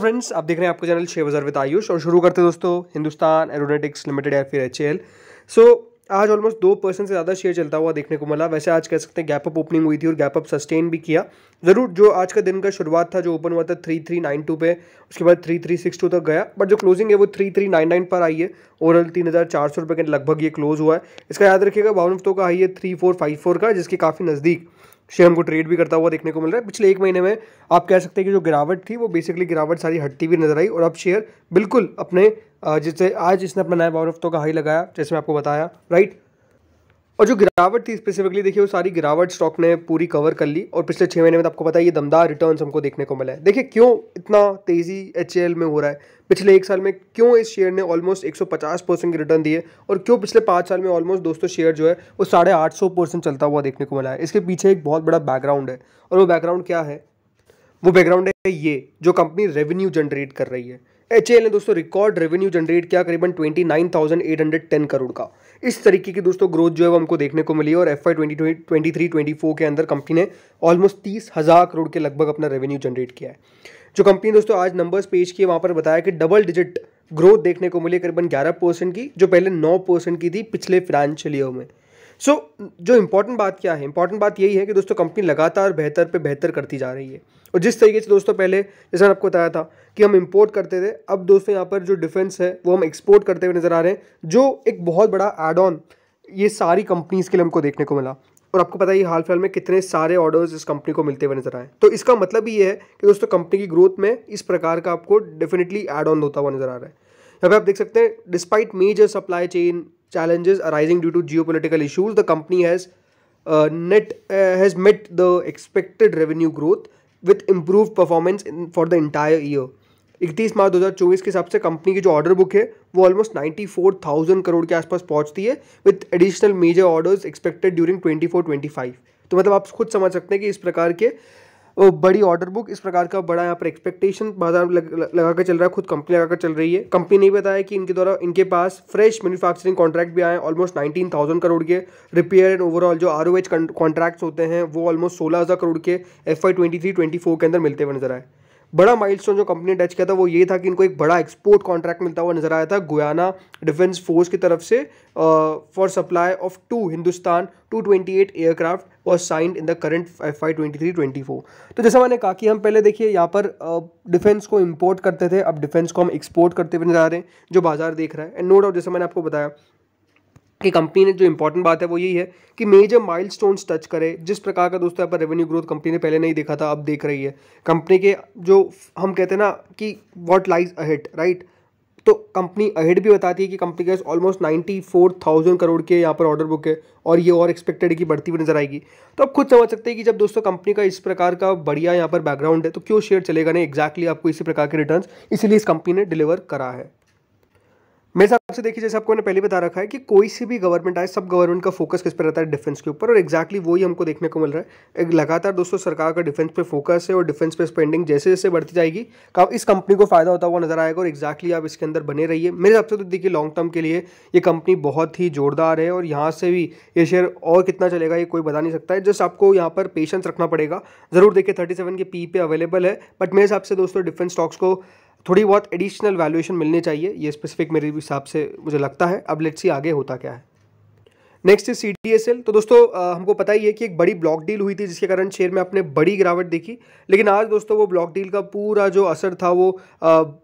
Friends, आप देख रहे हैं आपका चैनल शेयर बाजार विद आयुष और शुरू करते हैं दोस्तों हिंदुस्तान एरोनॉटिक्स लिमिटेड या फिर एचएएल। आज ऑलमोस्ट 2% से ज़्यादा शेयर चलता हुआ देखने को मिला। वैसे आज कह सकते हैं गैप अप ओपनिंग हुई थी और गैप अप सस्टेन भी किया। ज़रूर जो आज का दिन का शुरुआत था, जो ओपन हुआ था 3392 पे, उसके बाद 3362 तक गया, बट जो क्लोजिंग है वो 3399 पर आई है। ओवरऑल 3400 रुपये के लगभग ये क्लोज हुआ है। इसका याद रखिएगा 52 हफ्तों का हाई है 3454 का, जिसके काफ़ी नज़दीक शेयर हमको ट्रेड भी करता हुआ देखने को मिल रहा है। पिछले एक महीने में आप कह सकते हैं कि जो गिरावट थी वो बेसिकली गिरावट सारी हटती हुई नजर आई और अब शेयर बिल्कुल अपने जैसे आज इसने अपना नया 52 हफ्तों का हाई लगाया, जैसे मैं आपको बताया, राइट। और जो गिरावट थी स्पेसिफिकली देखिए, वो सारी गिरावट स्टॉक ने पूरी कवर कर ली और पिछले 6 महीने में तो आपको पता है ये दमदार रिटर्न्स हमको देखने को मिला है। देखिए क्यों इतना तेजी एचएएल में हो रहा है, पिछले एक साल में क्यों इस शेयर ने ऑलमोस्ट 150% की रिटर्न दी है और क्यों पिछले 5 साल में ऑलमोस्ट दोस्तों शेयर जो है वो 850% चलता हुआ देखने को मिला है। इसके पीछे एक बहुत बड़ा बैकग्राउंड है और वो बैकग्राउंड क्या है? वो बैकग्राउंड है ये, जो कंपनी रेवेन्यू जनरेट कर रही है। एचएएल ने दोस्तों रिकॉर्ड रेवेन्यू जनरेट किया, करीबन 29,810 करोड़ का। इस तरीके की दोस्तों ग्रोथ जो है वो हमको देखने को मिली और FY 2023-24 के अंदर कंपनी ने ऑलमोस्ट 30,000 करोड़ के लगभग अपना रेवेन्यू जनरेट किया है। जो कंपनी दोस्तों आज नंबर्स पेश किए, वहाँ पर बताया कि डबल डिजिट ग्रोथ देखने को मिली, करीबन 11% की, जो पहले 9% की थी पिछले फाइनेंशियल ईयर में। जो इंपॉर्टेंट बात क्या है? इंपॉर्टेंट बात यही है कि दोस्तों कंपनी लगातार बेहतर पे बेहतर करती जा रही है। और जिस तरीके से दोस्तों पहले जैसा मैंने आपको बताया था कि हम इंपोर्ट करते थे, अब दोस्तों यहाँ पर जो डिफेंस है वो हम एक्सपोर्ट करते हुए नजर आ रहे हैं, जो एक बहुत बड़ा एड ऑन ये सारी कंपनीज के लिए हमको देखने को मिला। और आपको पता है हाल फिलहाल में कितने सारे ऑर्डर्स इस कंपनी को मिलते हुए नजर आए। तो इसका मतलब ये है कि दोस्तों कंपनी की ग्रोथ में इस प्रकार का आपको डेफिनेटली एड ऑन होता हुआ नजर आ रहा है। यहाँ पे आप देख सकते हैं, despite major supply chain challenges arising due to geopolitical issues, the company has met the expected revenue growth with improved performance for the entire year. 31 मार्च 2024 के हिसाब से कंपनी की जो ऑर्डर बुक है वो ऑलमोस्ट 94,000 करोड़ के आसपास पहुंचती है, with additional major orders expected during 24-25। तो मतलब आप खुद समझ सकते हैं कि इस प्रकार के बड़ी ऑर्डर बुक, इस प्रकार का बड़ा यहाँ पर एक्सपेक्टेशन बाजार में लगा कर चल रहा है, खुद कंपनी लगा कर चल रही है। कंपनी ने बताया कि इनके द्वारा इनके पास फ्रेश मैन्युफैक्चरिंग कॉन्ट्रैक्ट भी आए ऑलमोस्ट 19,000 करोड़ के। रिपेयर एंड ओवरऑल जो ROH कॉन्ट्रैक्ट्स होते हैं वो ऑलमोस्ट 16,000 करोड़ के FY 23-24 के अंदर मिलते हुए नजर आए। बड़ा माइलस्टोन जो कंपनी ने टच किया था वो ये था कि इनको एक बड़ा एक्सपोर्ट कॉन्ट्रैक्ट मिलता हुआ नजर आया था गुयाना डिफेंस फोर्स की तरफ से for supply of 2 Hindustan 228 aircraft was signed in the current FY 23-24। तो जैसा मैंने कहा कि हम पहले देखिए यहाँ पर डिफेंस को इंपोर्ट करते थे, अब डिफेंस को हम एक्सपोर्ट करते हुए नजर आ रहे हैं, जो बाजार देख रहा है। एंड नो डाउट जैसा मैंने आपको बताया कि कंपनी ने जो इंपॉर्टेंट बात है वो यही है कि मेजर माइलस्टोन्स टच करे। जिस प्रकार का दोस्तों यहाँ पर रेवेन्यू ग्रोथ कंपनी ने पहले नहीं देखा था, अब देख रही है। कंपनी के जो हम कहते हैं ना कि व्हाट लाइज अहेड, राइट, तो कंपनी अहेड भी बताती है कि कंपनी के ऑलमोस्ट 94,000 करोड़ के यहाँ पर ऑर्डर बुक है और ये और एक्सपेक्टेड है कि बढ़ती हुई नजर आएगी। तो आप खुद समझ सकते हैं कि जब दोस्तों कंपनी का इस प्रकार का बढ़िया यहाँ पर बैकग्राउंड है तो क्यों शेयर चलेगा नहीं। एग्जैक्टली आपको इसी प्रकार के रिटर्न्स इसीलिए इस कंपनी ने डिलीवर करा है। मेरे हिसाब से देखिए, जैसे आपको मैंने पहले बता रखा है कि कोई सी भी गवर्नमेंट आए, सब गवर्नमेंट का फोकस किस पर रहता है? डिफेंस के ऊपर। और एक्जैक्टली वही हमको देखने को मिल रहा है। एक लगातार दोस्तों सरकार का डिफेंस पे फोकस है और डिफेंस पे स्पेंडिंग जैसे जैसे बढ़ती जाएगी इस कंपनी को फायदा होता हुआ नजर आएगा और एक्जैक्टली आप इसके अंदर बने रहिए। मेरे हिसाब से तो देखिए लॉन्ग टर्म के लिए ये कंपनी बहुत ही जोरदार है और यहाँ से भी ये शेयर और कितना चलेगा ये कोई बता नहीं सकता है। जस्ट आपको यहाँ पर पेशेंस रखना पड़ेगा। जरूर देखिए 37 के PE पे अवेलेबल है, बट मेरे हिसाब से दोस्तों डिफेंस स्टॉक्स को थोड़ी बहुत एडिशनल वैल्यूएशन मिलनी चाहिए, ये स्पेसिफिक मेरे हिसाब से मुझे लगता है। अब लेट्स सी आगे होता क्या है। Next is CDSL। तो दोस्तों हमको पता ही है कि एक बड़ी ब्लॉक डील हुई थी जिसके कारण शेयर में आपने बड़ी गिरावट देखी, लेकिन आज दोस्तों वो ब्लॉक डील का पूरा जो असर था वो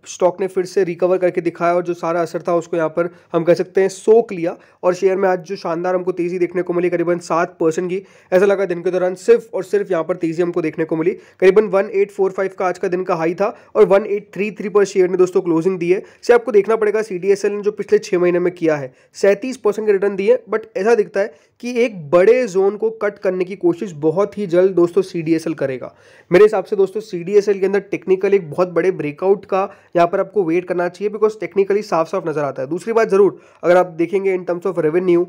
स्टॉक ने फिर से रिकवर करके दिखाया और जो सारा असर था उसको यहाँ पर हम कह सकते हैं सोख लिया और शेयर में आज जो शानदार हमको तेजी देखने को मिली करीबन 7% की। ऐसा लगा दिन के दौरान सिर्फ और सिर्फ यहाँ पर तेजी हमको देखने को मिली। करीबन 1845 का आज का दिन का हाई था और 1833 पर शेयर ने दोस्तों क्लोजिंग दी है। से आपको देखना पड़ेगा CDSL ने जो पिछले 6 महीने में किया है 37% के रिटर्न दिए, बट ऐसा दिखता है कि एक बड़े जोन को कट करने की कोशिश बहुत ही जल्द दोस्तों CDSL करेगा। मेरे हिसाब से दोस्तों CDSL के अंदर टेक्निकल एक बहुत बड़े ब्रेकआउट का यहाँ पर आपको वेट करना चाहिए, बिकॉज टेक्निकली साफ साफ नजर आता है। दूसरी बात जरूर अगर आप देखेंगे इन टर्म्स ऑफ रेवेन्यू,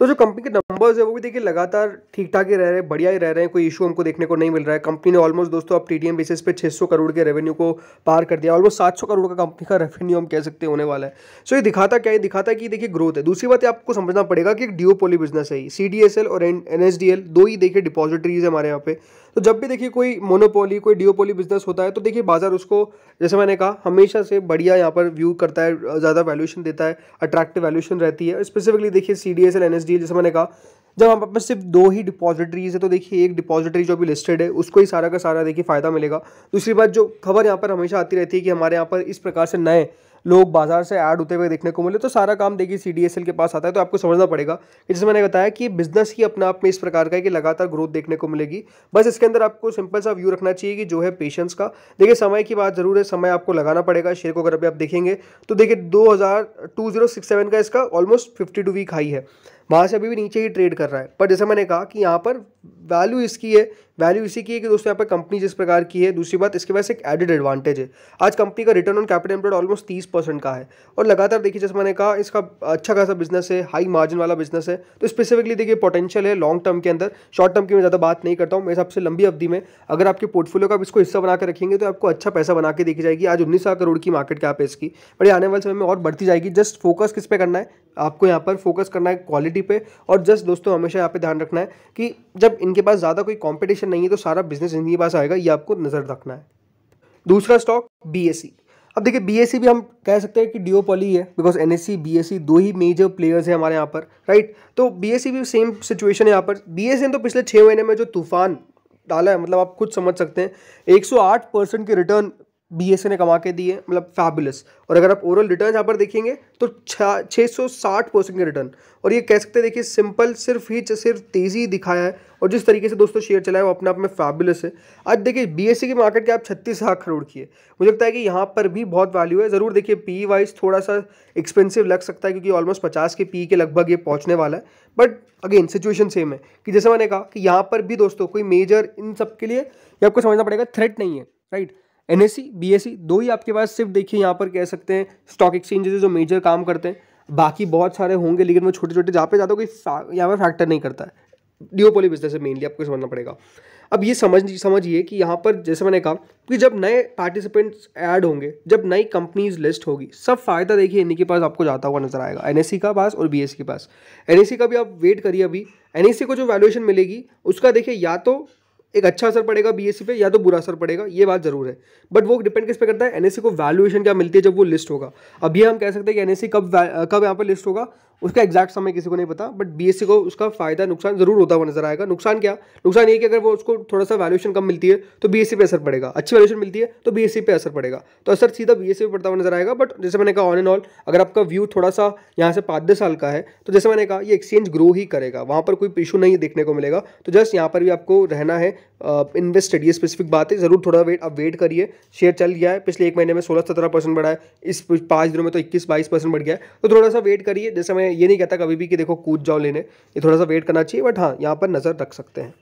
तो जो कंपनी के नंबर्स है वो भी देखिए लगातार ठीक ठाक ही रह रहे हैं, बढ़िया ही रह रहे हैं, कोई इशू हमको देखने को नहीं मिल रहा है। कंपनी ने ऑलमोस्ट दोस्तों अब TTM बेसिस पे 600 करोड़ के रेवेन्यू को पार कर दिया, ऑलमोस्ट 700 करोड़ का कंपनी का रेवेन्यू हम कह सकते हैं होने वाला है। सो ये दिखाता क्या है? दिखाता है कि देखिए ग्रोथ है। दूसरी बात आपको समझना पड़ेगा कि एक डिओपोली बिजनेस है CDSL और NSDL, दो ही देखिए डिपॉजिटरीज है हमारे यहाँ पे। तो जब भी देखिए कोई मोनोपोली, कोई डिओपोली बिजनेस होता है तो देखिए बाजार उसको, जैसे मैंने कहा, हमेशा से बढ़िया यहाँ पर व्यू करता है, ज़्यादा वैल्यूएशन देता है, अट्रैक्टिव वैल्यूएशन रहती है। स्पेसिफिकली देखिए CDSL NSDL, जैसे मैंने कहा, जब हमारे पास सिर्फ 2 ही डिपॉजिटरीज है तो देखिए एक डिपॉजिटरी जो भी लिस्टेड है उसको ही सारा का सारा देखिए फ़ायदा मिलेगा। दूसरी बात, जो खबर यहाँ पर हमेशा आती रहती है कि हमारे यहाँ पर इस प्रकार से नए लोग बाजार से ऐड होते हुए देखने को मिले, तो सारा काम देखिए CDSL के पास आता है। तो आपको समझना पड़ेगा कि जैसे मैंने बताया कि बिजनेस ही अपने आप में इस प्रकार का है कि लगातार ग्रोथ देखने को मिलेगी। बस इसके अंदर आपको सिंपल सा व्यू रखना चाहिए कि जो है पेशेंस का। देखिए समय की बात जरूर है, समय आपको लगाना पड़ेगा। शेयर को अगर अभी आप देखेंगे तो देखिए 2067 का इसका ऑलमोस्ट 52 वीक हाई है, वहाँ से अभी भी नीचे ही ट्रेड कर रहा है। पर जैसे मैंने कहा कि यहाँ पर वैल्यू इसकी है, वैल्यू इसी की है कि दोस्तों यहाँ पर कंपनी जिस प्रकार की है। दूसरी बात, इसके पास एक एडेड एडवांटेज है, आज कंपनी का return on capital employed almost 30% का है और लगातार देखिए जैसे मैंने कहा इसका अच्छा खासा बिजनेस है, हाई मार्जिन वाला बिजनेस है। तो स्पेसिफिकली देखिए पोटेंशियल है लॉन्ग टर्म के अंदर। शॉर्ट टर्म की मैं ज़्यादा बात नहीं करता हूँ, मेरे हिसाब से लंबी अवधि में अगर आपके पोर्टफोलियो का इसको हिस्सा बना कर रखेंगे तो आपको अच्छा पैसा बना के देखी जाएगी। आज 19,000 करोड़ की मार्केट कैप है इसकी, बट ये आने वाले समय में और बढ़ती जाएगी। जस्ट फोकस किस पे करना है आपको, यहाँ पर फोकस करना है क्वालिटी पे। और जस्ट दोस्तों हमेशा यहाँ पे ध्यान रखना है कि जब इनके पास ज़्यादा कोई कंपटीशन नहीं है तो सारा बिजनेस इनके पास आएगा, ये आपको नज़र रखना है। दूसरा स्टॉक BSE। अब देखिए BSE भी हम कह सकते हैं कि डिओपोली है, बिकॉज NSE BSE 2 ही मेजर प्लेयर्स हैं हमारे यहाँ पर, राइट। तो BSE भी सेम सिचुएशन है यहाँ पर। BSE ने तो पिछले 6 महीने में जो तूफान डाला है, मतलब आप खुद समझ सकते हैं, 108% के रिटर्न BSE ने कमा के दिए, मतलब फैबुलस। और अगर आप ओवरऑल रिटर्न यहाँ पर देखेंगे तो 660% के रिटर्न। और ये कह सकते हैं देखिए सिंपल सिर्फ तेज़ी दिखाया है और जिस तरीके से दोस्तों शेयर चला है वो अपने आप में फैबुलस है। आज देखिए BSE की मार्केट कैप 36,000 करोड़ की है, मुझे लगता है कि यहाँ पर भी बहुत वैल्यू है। ज़रूर देखिए PE वाइज थोड़ा सा एक्सपेंसिव लग सकता है क्योंकि ऑलमोस्ट 50 के PE के लगभग ये पहुँचने वाला है, बट अगेन सिचुएशन सेम है कि जैसे मैंने कहा कि यहाँ पर भी दोस्तों कोई मेजर इन सब के लिए ये आपको समझना पड़ेगा थ्रेट नहीं है, राइट। NSE BSE 2 ही आपके पास सिर्फ देखिए यहाँ पर कह सकते हैं स्टॉक एक्सचेंजेस जो मेजर काम करते हैं, बाकी बहुत सारे होंगे लेकिन वो छोटे छोटे जहाँ पे ज़्यादा कोई यहाँ पर फैक्टर नहीं करता है। डिओपोली बिजनेस है मेनली, आपको समझना पड़ेगा। अब ये समझिए कि यहाँ पर जैसे मैंने कहा कि जब नए पार्टिसिपेंट्स ऐड होंगे, जब नई कंपनीज लिस्ट होगी, सब फायदा देखिए इन्हीं के पास आपको जाता हुआ नजर आएगा, NSE का पास और BSE के पास। NSE का भी आप वेट करिए, अभी NSE को जो वैल्यूएशन मिलेगी उसका देखिए या तो एक अच्छा असर पड़ेगा BSE पे या तो बुरा असर पड़ेगा, ये बात जरूर है। बट वो डिपेंड किस पे करता है, NSE को वैल्यूएशन क्या मिलती है जब वो लिस्ट होगा। अब ये हम कह सकते हैं कि NSE कब यहाँ पर लिस्ट होगा उसका एग्जैक्ट समय किसी को नहीं पता, बट BSE को उसका फायदा नुकसान जरूर होता हुआ नजर आएगा। नुकसान क्या, नुकसान ये कि अगर वो उसको थोड़ा सा वैल्यूएशन कम मिलती है तो BSE पे असर पड़ेगा, अच्छी वैल्यूएशन मिलती है तो BSE पे असर पड़ेगा, तो असर सीधा BSE पे पड़ता हुआ नजर आएगा। बट जैसे मैंने कहा ऑन एंड ऑल अगर आपका व्यू थोड़ा सा यहाँ से 5-10 साल का है तो जैसे मैंने कहा ये एक्सचेंज ग्रो ही करेगा, वहाँ पर कोई इशू नहीं देखने को मिलेगा। तो जस्ट यहाँ पर भी आपको रहना है इन्वेस्टेड, ये स्पेसिफिक बात है। जरूर थोड़ा वेट करिए। शेयर चल गया है पिछले 1 महीने में 16-17% बढ़ा है, इस 5 दिनों में तो 21-22% बढ़ गया है, तो थोड़ा सा वेट करिए। जैसे मैं ये नहीं कहता कभी भी कि देखो कूद जाओ लेने, ये थोड़ा सा वेट करना चाहिए, बट हाँ यहाँ पर नजर रख सकते हैं।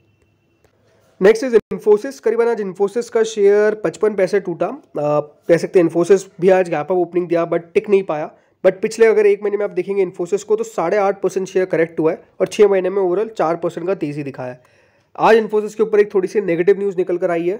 Next is Infosys. करीबन आज इन्फोसिस का शेयर 55 पैसे टूटा, कह सकते हैं इन्फोसिस भी आज गैप अप ओपनिंग दिया बट टिक नहीं पाया। बट पिछले अगर 1 महीने में आप देखेंगे इन्फोसिस को तो 8.5% शेयर करेक्ट हुआ है और 6 महीने में ओवरऑल 4% का तेजी दिखाया है। आज इन्फोसिस के ऊपर एक थोड़ी सी नेगेटिव न्यूज़ निकल कर आई है।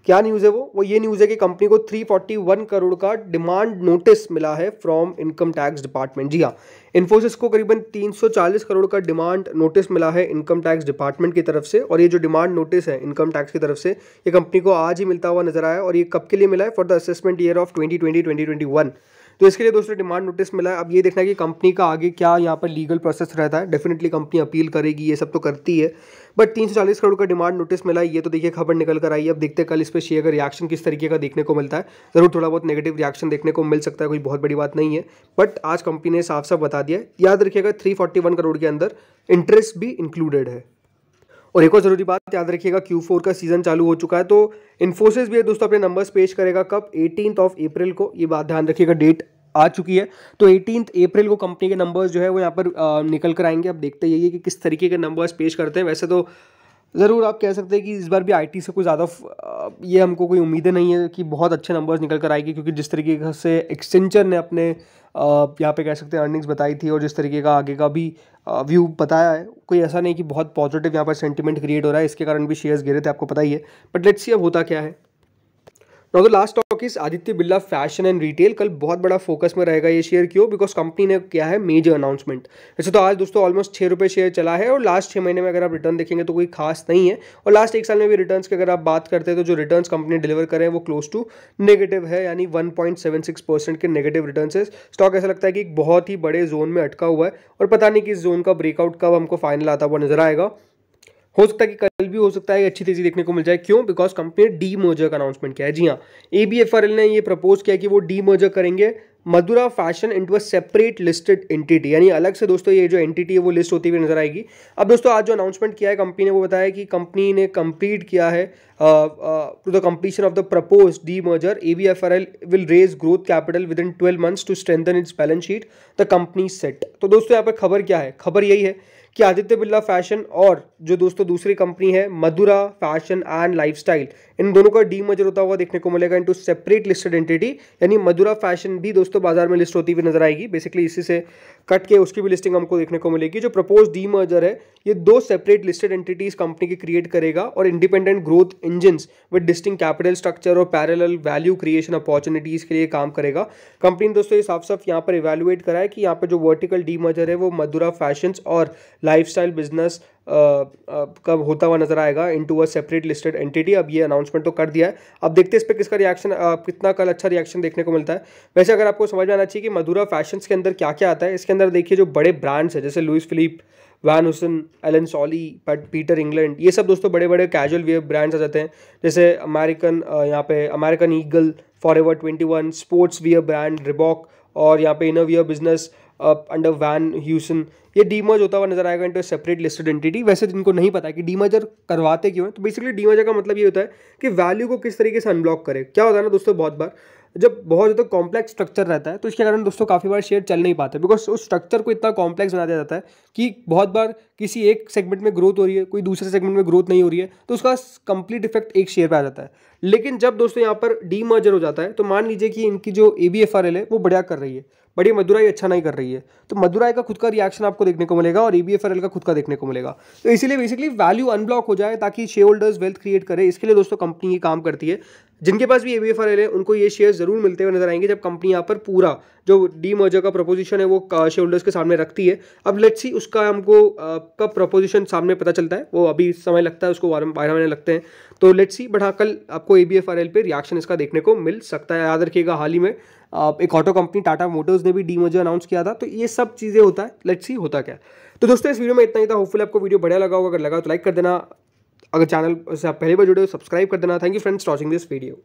क्या न्यूज़ है वो ये न्यूज़ है कि कंपनी को 341 करोड़ का डिमांड नोटिस मिला है फ्रॉम इनकम टैक्स डिपार्टमेंट। जी हाँ, इन्फोसिस को करीबन 340 करोड़ का डिमांड नोटिस मिला है इनकम टैक्स डिपार्टमेंट की तरफ से। और ये जो डिमांड नोटिस है इनकम टैक्स की तरफ से, ये कंपनी को आज ही मिलता हुआ नजर आया। और ये कब के लिए मिला है, for the assessment year of 2020-2021। तो इसके लिए दोस्तों डिमांड नोटिस मिला है। अब ये देखना है कि कंपनी का आगे क्या यहाँ पर लीगल प्रोसेस रहता है। डेफिनेटली कंपनी अपील करेगी, ये सब तो करती है, बट 340 करोड़ का डिमांड नोटिस मिला है, ये तो देखिए खबर निकल कर आई है। अब देखते हैं कल इस पर शेयर का रिएक्शन किस तरीके का देखने को मिलता है। जरूर थोड़ा बहुत नेगेटिव रिएक्शन देखने को मिल सकता है, कोई बहुत बड़ी बात नहीं है, बट आज कंपनी ने साफ साफ बता दिया है। याद रखिएगा 341 करोड़ के अंदर इंटरेस्ट भी इंक्लूडेड है। और एक और जरूरी बात याद रखिएगा, Q4 का सीजन चालू हो चुका है, तो इन्फोसिस भी दोस्तों अपने नंबर्स पेश करेगा कब, 18 अप्रैल को। ये बात ध्यान रखिएगा, डेट आ चुकी है। तो 18 अप्रैल को कंपनी के नंबर्स जो है वो यहाँ पर निकल कर आएंगे। अब देखते ही है कि किस तरीके के नंबर्स पेश करते हैं। वैसे तो ज़रूर आप कह सकते हैं कि इस बार भी IT से कोई ज़्यादा ये हमको कोई उम्मीदें नहीं है कि बहुत अच्छे नंबर्स निकल कर आएगी, क्योंकि जिस तरीके से एक्सेंचर ने अपने यहाँ पे कह सकते हैं अर्निंग्स बताई थी और जिस तरीके का आगे का भी व्यू बताया है, कोई ऐसा नहीं कि बहुत पॉजिटिव यहाँ पर सेंटिमेंट क्रिएट हो रहा है। इसके कारण भी शेयर्स गिरे थे, आपको पता ही है। बट लेट्स सी अब होता क्या है। Now the last stock is Aditya Birla fashion and retail. कल बहुत बड़ा फोकस में रहेगा ये शेयर, क्यों? बिकॉज कंपनी ने किया है मेजर अनाउंसमेंट। वैसे तो आज दोस्तों ऑलमोस्ट 6 रुपये शेयर चला है और लास्ट 6 महीने में अगर आप रिटर्न देखेंगे तो कोई खास नहीं है, और लास्ट 1 साल में भी रिटर्न्स की अगर आप बात करते हैं तो जो रिटर्न्स कंपनी डिलीवर करे हैं वो क्लोज टू नेगेटिव है, यानी 1.76% के नेगेटिव रिटर्न्स है। स्टॉक ऐसा लगता है कि एक बहुत ही बड़े जोन में अटका हुआ है और पता नहीं कि इस जोन का ब्रेकआउट कब हमको फाइनल आता हुआ नजर आएगा। हो सकता है कि कल भी हो सकता है अच्छी तेजी देखने को मिल जाए, क्यों? बिकॉज कंपनी ने डी मर्जर का अनाउंसमेंट किया है। जी हाँ, ABFRL ने ये प्रपोज किया कि वो डी मर्जर करेंगे Madura fashion into a separate listed entity, यानी अलग से दोस्तों ये जो एंटिटी है वो लिस्ट होती हुई नजर आएगी। अब दोस्तों आज जो अनाउंसमेंट किया है कंपनी ने, वो बताया कि कंपनी ने कंप्लीट किया है to the completion of the propose demerger ABFRL will raise growth capital within 12 months to strengthen its balance sheet, the company set. तो दोस्तों यहाँ पर खबर क्या है? खबर यही है कि आदित्य बिरला फैशन और जो दोस्तों दूसरी कंपनी है मधुरा फैशन एंड लाइफस्टाइल, इन दोनों का डीमर्जर होता हुआ देखने को मिलेगा इनटू सेपरेट लिस्टेड एंटिटी, यानी मधुरा फैशन भी दोस्तों बाजार में लिस्ट होती हुई नजर आएगी। बेसिकली इसी से कट के उसकी भी लिस्टिंग हमको देखने को मिलेगी। जो प्रपोज डीमर्जर है ये 2 सेपरेट लिस्टेड एंटिटीज कंपनी की क्रिएट करेगा और independent growth engines with distinct capital structure और पैरेलल वैल्यू क्रिएशन अपॉर्चुनिटीज के लिए काम करेगा। कंपनी ने दोस्तों ये साफ साफ यहाँ पर इवेल्युएट करा है कि यहाँ पर जो वर्टिकल डीमर्जर है वो मधुरा फैशन और लाइफस्टाइल बिजनेस कब होता हुआ नजर आएगा into a separate listed entity. अब ये अनाउंसमेंट तो कर दिया है, अब देखते हैं इस पर किसका रिएक्शन, कितना कल अच्छा रिएक्शन देखने को मिलता है। वैसे अगर आपको समझ में आना चाहिए कि मधुरा फैशंस के अंदर क्या क्या आता है, इसके अंदर देखिए जो बड़े ब्रांड्स हैं जैसे लुइस फिलिप, वैन हुसन, एलन सॉली, पीटर इंग्लैंड, ये सब दोस्तों बड़े बड़े कैजुअल वियर ब्रांड्स आ जाते हैं। जैसे अमेरिकन यहाँ पे American Eagle, Forever 21, sports wear brand Reebok, और यहाँ पे inner wear business under Van Heusen, ये डीमर्ज होता हुआ नजर आएगा इनटू सेपरेट लिस्टेड एंटिटी। वैसे जिनको नहीं पता है कि डीमर्जर करवाते क्यों हैं, तो बेसिकली डीमर्जर का मतलब ये होता है कि वैल्यू को किस तरीके से अनब्लॉक करे। क्या होता है ना दोस्तों, बहुत बार जब बहुत ज़्यादा कॉम्प्लेक्स स्ट्रक्चर रहता है तो इसके कारण दोस्तों काफ़ी बार शेयर चल नहीं पाते, बिकॉज उस स्ट्रक्चर को इतना कॉम्प्लेक्स बना दिया जाता है कि बहुत बार किसी एक सेगमेंट में ग्रोथ हो रही है, कोई दूसरे सेगमेंट में ग्रोथ नहीं हो रही है, तो उसका कंप्लीट इफेक्ट एक शेयर पे आ जाता है। लेकिन जब दोस्तों यहाँ पर डीमर्जर हो जाता है तो मान लीजिए कि इनकी जो ABFRL है वो बढ़िया कर रही है, बड़ी मदुराई अच्छा नहीं कर रही है, तो मदुराई का खुद का रिएक्शन आपको देखने को मिलेगा और ABFRL का खुद का देखने को मिलेगा। तो इसीलिए बेसिकली वैल्यू अनब्लॉक हो जाए ताकि शेयर होल्डर्स वेल्थ क्रिएट करे, इसके लिए दोस्तों कंपनी ये काम करती है। जिनके पास भी ABFRL है उनको ये शेयर जरूर मिलते हुए नजर आएंगे जब कंपनी यहाँ पर पूरा जो डीमर्जर का प्रपोजिशन है वो शेयर होल्डर्स के सामने रखती है। अब लेट्स सी उसका हमको कब प्रपोजिशन सामने पता चलता है, वो अभी समय लगता है, उसको 12 महीने लगते हैं, तो लेट्स सी। बट हाँ, कल आपको ABFRL पे रिएक्शन इसका देखने को मिल सकता है। याद रखिएगा हाल ही में एक ऑटो कंपनी टाटा मोटर्स ने भी डीमर्जर अनाउंस किया था, तो ये सब चीज़ें होता है, लेट्स सी होता क्या। तो दोस्तों इस वीडियो में इतना ही था, होपफुली आपको वीडियो बढ़िया लगा होगा, अगर लगा तो लाइक कर देना, अगर चैनल से आप पहली बार जुड़े हो सब्सक्राइब कर देना। Thank you friends watching this video.